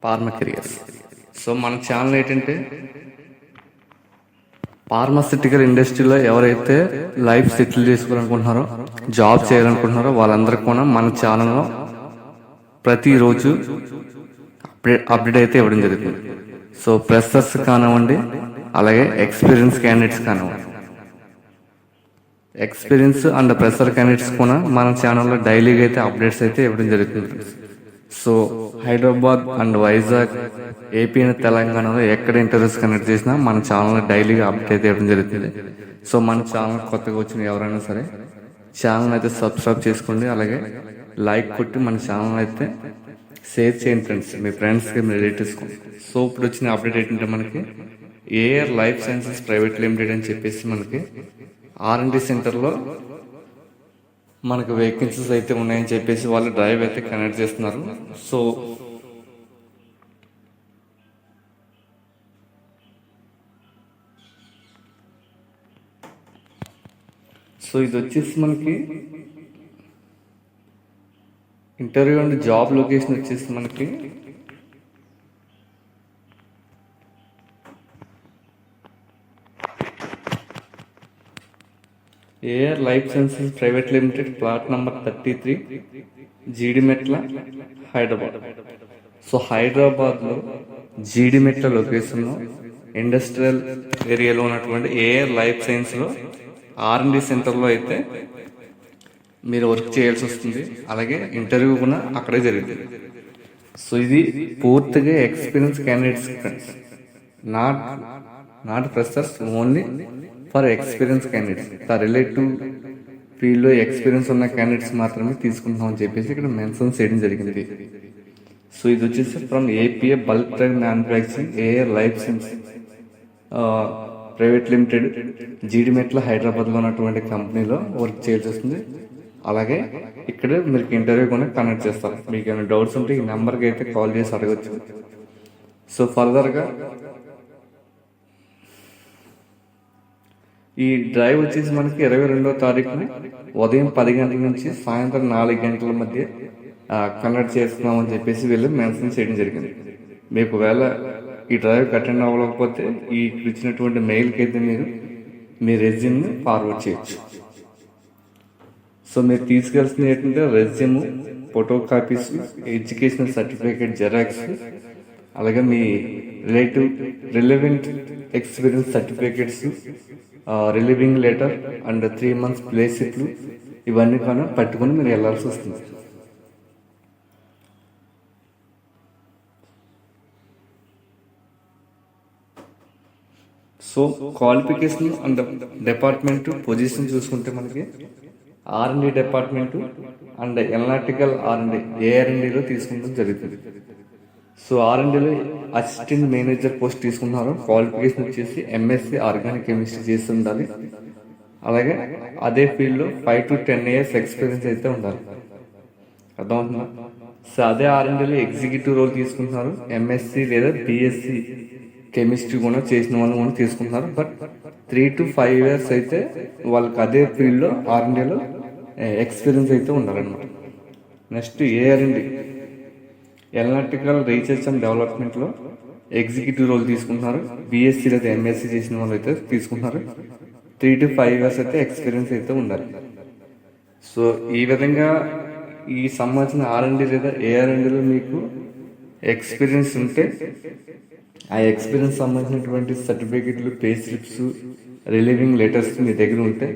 Pharma careers. So మన channel ఏంటంటే pharmaceutical ఇండస్ట్రీలో ఎవరైతే లైఫ్ సెటిల్ చేసుకోవాలనుకుంటున్నారో, జాబ్ చేయాలనుకుంటున్నారో వాళ్ళందరికీ కూడా మన ఛానల్లో ప్రతిరోజు అప్డేట్ అయితే ఇవ్వడం జరుగుతుంది. సో ఫ్రెషర్స్ కానివ్వండి, అలాగే ఎక్స్పీరియన్స్ క్యాండిడేట్స్ కానివ్వండి, ఎక్స్పీరియన్స్ అండ్ ఫ్రెషర్ క్యాండిడేట్స్ కూడా మన ఛానల్లో డైలీగా అయితే అప్డేట్స్ అయితే ఇవ్వడం జరుగుతుంది. So Hyderabad and Vizag, AP and తెలంగాణలో ఎక్కడ ఇంటర్వ్యూస్ కండక్ట్ చేసినా మన ఛానల్లో డైలీగా అప్డేట్ అయితే ఇవ్వడం జరుగుతుంది. సో మన ఛానల్ కొత్తగా వచ్చిన ఎవరైనా సరే ఛానల్ అయితే సబ్స్క్రైబ్ చేసుకోండి, అలాగే లైక్ కొట్టి మన ఛానల్ అయితే షేర్ చేయండి ఫ్రెండ్స్, మీ ఫ్రెండ్స్కి, మీ రిలేటివ్స్కి. సో ఇప్పుడు వచ్చిన అప్డేట్ ఏంటంటే మనకి AR life sciences private limited అని చెప్పేసి మనకి ఆర్ఎండి సెంటర్లో మనకు వేకెన్సీస్ అయితే ఉన్నాయని చెప్పేసి వాళ్ళు డ్రైవ్ అయితే కనెక్ట్ చేస్తున్నారు. సో ఇది వచ్చేసి మనకి ఇంటర్వ్యూ అండ్ జాబ్ లొకేషన్ వచ్చేసి మనకి AR life sciences private limited, plot number 33, Jeedimetla, Hyderabad. So హైదరాబాద్లో జీడిమెట్ల లొకేషన్లో ఇండస్ట్రియల్ ఏరియాలో ఉన్నటువంటి ఏఆర్ లైఫ్ సైన్స్లో ఆర్ఎండి సెంటర్లో అయితే మీరు వర్క్ చేయాల్సి వస్తుంది. అలాగే ఇంటర్వ్యూ కూడా అక్కడే జరుగుతుంది. సో ఇది పూర్తిగా experience candidates friends, not freshers, only for experience candidates. Relative ఫీల్డ్లో ఎక్స్పీరియన్స్ ఉన్న క్యాండిడేట్స్ మాత్రమే తీసుకుంటామని చెప్పేసి ఇక్కడ మెన్షన్ చేయడం జరిగింది. సో ఇది వచ్చేసి from API bulk drug manufacturing AR life science private limited, Jeedimetla, హైదరాబాద్లో ఉన్నటువంటి కంపెనీలో వర్క్ చేయాల్సి వస్తుంది. అలాగే ఇక్కడ మీరు ఇంటర్వ్యూ కూడా కండక్ట్ చేస్తారు. మీకు ఏమైనా డౌట్స్ ఉంటే ఈ నెంబర్కి అయితే కాల్ చేసి అడగచ్చు. సో ఫర్దర్గా ఈ డ్రైవ్ వచ్చేసి మనకి 22వ తారీఖున ఉదయం 10 గంటల నుంచి సాయంత్రం 4 గంటల మధ్య కండక్ట్ చేస్తున్నామని చెప్పేసి వీళ్ళు మెన్షన్ చేయడం జరిగింది. మీకు వేళ ఈ డ్రైవ్ అటెండ్ అవ్వకపోతే ఈ ఇచ్చినటువంటి మెయిల్కి అయితే మీరు మీ రెజ్యూమ్ని ఫార్వర్డ్ చేయొచ్చు. సో మీరు తీసుకెళ్తుంది ఏంటంటే resume, photo copies, educational certificate xerox, అలాగే మీ relevant experience certificates, relieving letter and 3 months pay షీట్లు, ఇవన్నీ కానీ పట్టుకొని మీరు వెళ్ళాల్సి వస్తుంది. So qualification and department position చూసుకుంటే మనకి R and D department and analytical R and D ఏఆర్ఎండిలో తీసుకుంటాం జరుగుతుంది. సో ఆర్ఎండిలో అసిస్టెంట్ మేనేజర్ పోస్ట్ తీసుకున్నారు. క్వాలిఫికేషన్ వచ్చేసి ఎంఎస్సి ఆర్గానిక్ కెమిస్ట్రీ చేసి ఉండాలి. అలాగే అదే ఫీల్డ్లో 5 to 10 years ఎక్స్పీరియన్స్ అయితే ఉండాలి. అర్థమవుతుందా? సో అదే ఆర్ఎండిలో ఎగ్జిక్యూటివ్ రోల్ తీసుకుంటున్నారు. ఎంఎస్సి లేదా బిఎస్సి కెమిస్ట్రీ కూడా చేసిన వాళ్ళు కూడా తీసుకుంటున్నారు. బట్ 3 to 5 years అయితే వాళ్ళకి అదే ఫీల్డ్లో ఆర్ఎండిలో ఎక్స్పీరియన్స్ అయితే ఉండాలన్నమాట. Next ARMD analytical research and డెవలప్మెంట్లో ఎగ్జిక్యూటివ్ రోల్ తీసుకుంటున్నారు. బిఎస్సి లేదా ఎంఎస్సి చేసిన వాళ్ళు అయితే తీసుకుంటున్నారు. 3 to 5 years అయితే ఎక్స్పీరియన్స్ అయితే ఉండాలి. సో ఈ విధంగా ఈ సంబంధించిన ఆర్ఎండి లేదా ఏఆర్ఎండిలో మీకు ఎక్స్పీరియన్స్ ఉంటే ఆ ఎక్స్పీరియన్స్ సంబంధించినటువంటి సర్టిఫికెట్లు, పే స్లిప్స్, రిలీవింగ్ లెటర్స్ మీ దగ్గర ఉంటే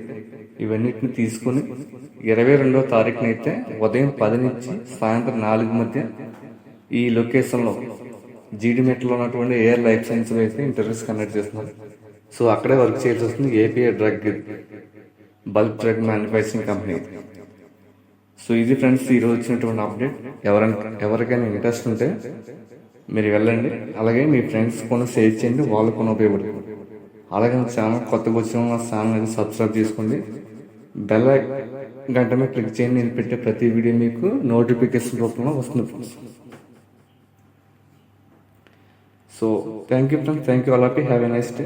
ఇవన్నిటిని తీసుకొని 22వ తారీఖున అయితే ఉదయం 10 నుంచి సాయంత్రం 4 మధ్య ఈ లొకేషన్లో జీడిమెట్లో ఉన్నటువంటి ఏఆర్ లైఫ్ సైన్స్లో అయితే ఇంటర్వ్యూస్ కండక్ట్ చేస్తున్నారు. సో అక్కడే వర్క్ చేయాల్సి వస్తుంది. APA bulk drug manufacturing company. So ఇది ఫ్రెండ్స్ ఈరోజు వచ్చినటువంటి అప్డేట్. ఎవరికైనా ఇంట్రెస్ట్ ఉంటే మీరు వెళ్ళండి, అలాగే మీ ఫ్రెండ్స్ కూడా షేర్ చేయండి, వాళ్ళు కూడా ఉపయోగపడుతుంది. అలాగే నా ఛానల్ కొత్తగా వచ్చిన నా ఛానల్ అనేది సబ్స్క్రైబ్ చేసుకోండి, బెల్ గంట మీద క్లిక్ చేయండి. నేను పెట్టే ప్రతి వీడియో మీకు నోటిఫికేషన్ రూపంలో వస్తుంది friends. So thank you friends, thank you, all of you, have a nice day.